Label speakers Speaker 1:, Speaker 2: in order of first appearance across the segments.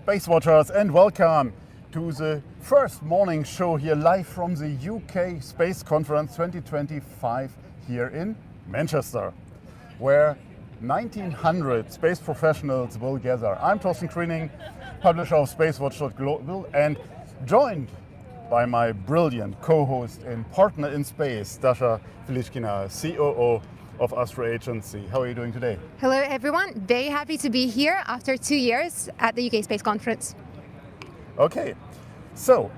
Speaker 1: Space Watchers, and welcome to the first morning show here live from the UK Space Conference 2025 here in Manchester, where 1900 space professionals will gather. I'm Torsten Kriening, publisher of SpaceWatch.Global, and joined by my brilliant co-host and partner in space, Dasha Filichkina, COO of AstroAgency. How are you doing today?
Speaker 2: Hello everyone, very happy to be here after 2 years at the UK Space Conference.
Speaker 1: Okay, so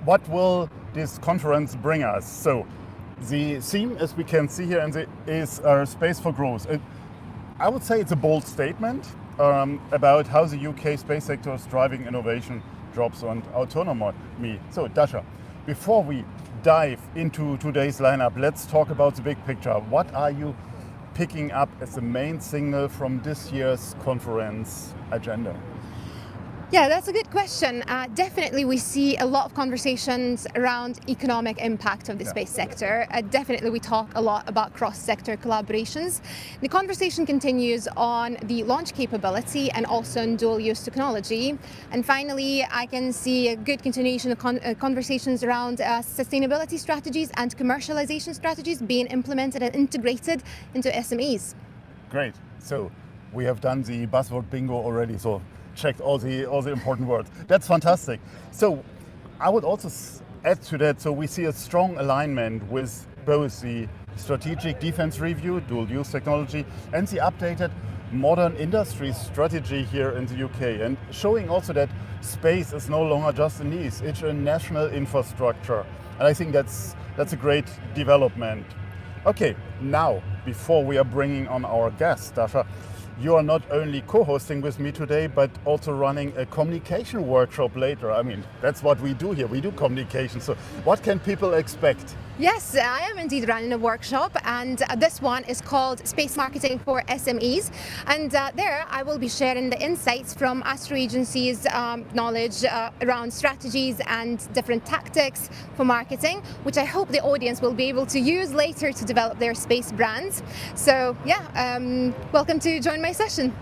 Speaker 1: what will this conference bring us? So the theme, as we can see here, is Space for Growth. I would say it's a bold statement about how the UK space sector is driving innovation, jobs and autonomy. So Dasha, before we dive into today's lineup, let's talk about the big picture. What are you picking up as the main signal from this year's conference agenda?
Speaker 2: Yeah, that's a good question. Definitely we see a lot of conversations around economic impact of the space sector. Definitely we talk a lot about cross-sector collaborations. The conversation continues on the launch capability and also on dual-use technology. And finally, I can see a good continuation of conversations around sustainability strategies and commercialization strategies being implemented and integrated into SMEs.
Speaker 1: Great. So we have done the buzzword bingo already. So checked all the important words. That's fantastic. So I would also add to that, so we see a strong alignment with both the strategic defense review, dual use technology, and the updated modern industry strategy here in the UK, and showing also that space is no longer just a niche, it's a national infrastructure. And I think that's a great development. Okay, now, before we are bringing on our guest, Dasha, you are not only co-hosting with me today, but also running a communication workshop later. I mean, that's what we do here. We do communication. So what can people expect?
Speaker 2: Yes, I am indeed running a workshop, and this one is called Space Marketing for SMEs. And there I will be sharing the insights from AstroAgency's knowledge around strategies and different tactics for marketing, which I hope the audience will be able to use later to develop their space brands. So yeah, welcome to join my session.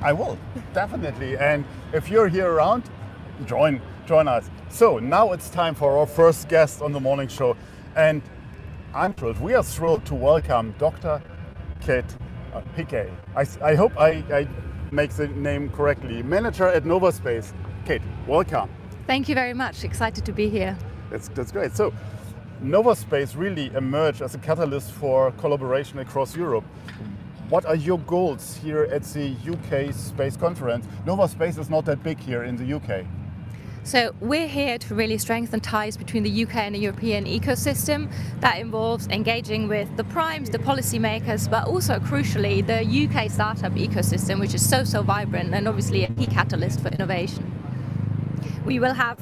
Speaker 1: I will, definitely. And if you're here around, join us. So now it's time for our first guest on the morning show. And we are thrilled to welcome Dr. Hickey. I hope I make the name correctly. Manager at NovaSpace. Kate, welcome.
Speaker 3: Thank you very much. Excited to be here.
Speaker 1: That's great. So NovaSpace really emerged as a catalyst for collaboration across Europe. What are your goals here at the UK Space Conference? NovaSpace is not that big here in the UK.
Speaker 3: So we're here to really strengthen ties between the UK and the European ecosystem. That involves engaging with the primes, the policymakers, but also crucially the UK startup ecosystem, which is so vibrant and obviously a key catalyst for innovation. We will have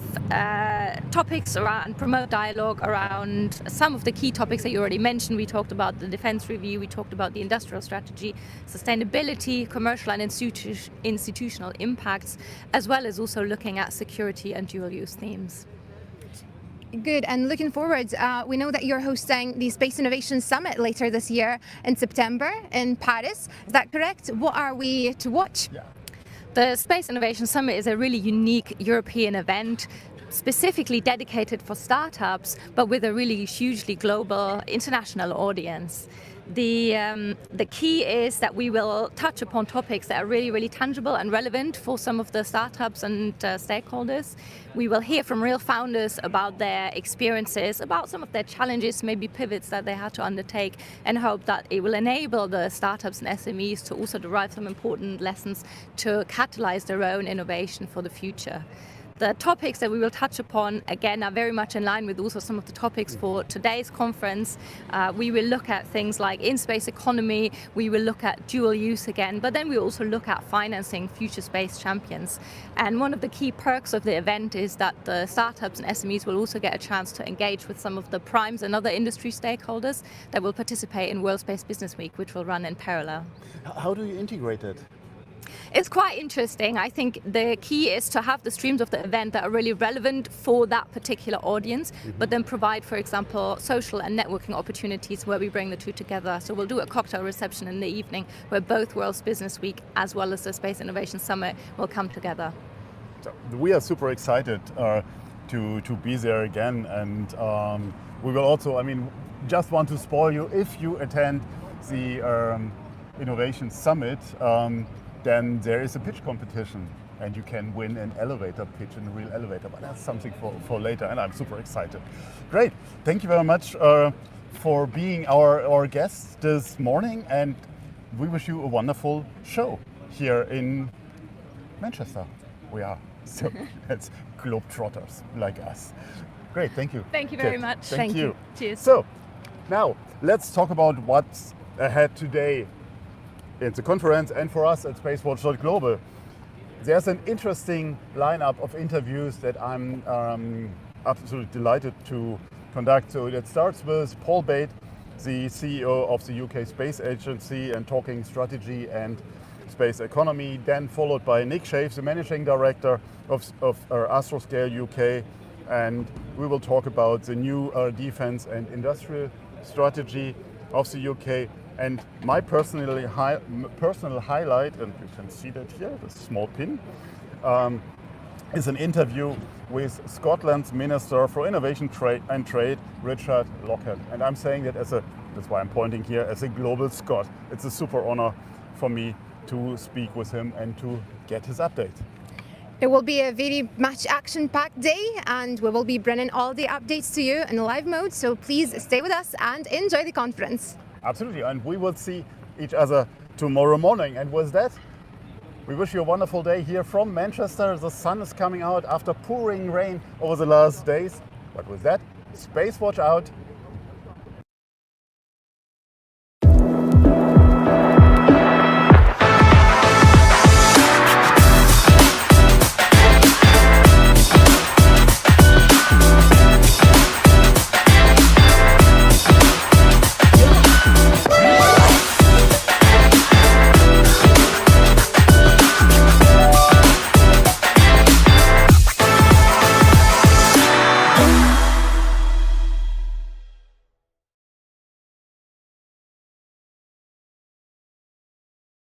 Speaker 3: topics around, promote dialogue around some of the key topics that you already mentioned. We talked about the defense review, we talked about the industrial strategy, sustainability, commercial and institutional impacts, as well as also looking at security and dual use themes.
Speaker 2: Good, and looking forward, we know that you're hosting the Space Innovation Summit later this year in September in Paris. Is that correct? What are we to watch?
Speaker 1: Yeah.
Speaker 3: The Space Innovation Summit is a really unique European event, specifically dedicated for startups, but with a really hugely global international audience. The key is that we will touch upon topics that are really tangible and relevant for some of the startups and stakeholders. We will hear from real founders about their experiences, about some of their challenges, maybe pivots that they had to undertake, and hope that it will enable the startups and SMEs to also derive some important lessons to catalyze their own innovation for the future. The topics that we will touch upon, again, are very much in line with also some of the topics for today's conference. We will look at things like in-space economy, we will look at dual use again, but then we also look at financing future space champions. And one of the key perks of the event is that the startups and SMEs will also get a chance to engage with some of the primes and other industry stakeholders that will participate in World Space Business Week, which will run in parallel.
Speaker 1: How do you integrate it?
Speaker 3: It's quite interesting. I think the key is to have the streams of the event that are really relevant for that particular audience, but then provide, for example, social and networking opportunities where we bring the two together. So we'll do a cocktail reception in the evening where both World Business Week as well as the Space Innovation Summit will come together.
Speaker 1: So we are super excited to be there again, and we will also, just want to spoil you, if you attend the Innovation Summit, then there is a pitch competition and you can win an elevator pitch in a real elevator, but that's something for later, and I'm super excited. Great, thank you very much for being our guest this morning, and we wish you a wonderful show here in Manchester. We are, so that's globetrotters like us. Great, thank you.
Speaker 3: Thank you very much.
Speaker 1: Thank you.
Speaker 3: Cheers.
Speaker 1: So, now let's talk about what's ahead today in the conference and for us at SpaceWatch.Global. There's an interesting lineup of interviews that I'm absolutely delighted to conduct. So it starts with Paul Bate, the CEO of the UK Space Agency, and talking strategy and space economy, then followed by Nick Shave, the Managing Director of Astroscale UK, and we will talk about the new defense and industrial strategy of the UK. And my personal highlight, and you can see that here, the small pin, is an interview with Scotland's Minister for Innovation and Trade, Richard Lochhead. And I'm saying that that's why I'm pointing here, as a global Scot. It's a super honor for me to speak with him and to get his update.
Speaker 2: It will be a very much action-packed day, and we will be bringing all the updates to you in live mode, so please stay with us and enjoy the conference.
Speaker 1: Absolutely, and we will see each other tomorrow morning. And with that, we wish you a wonderful day here from Manchester. The sun is coming out after pouring rain over the last days. But with that, Space Watch out.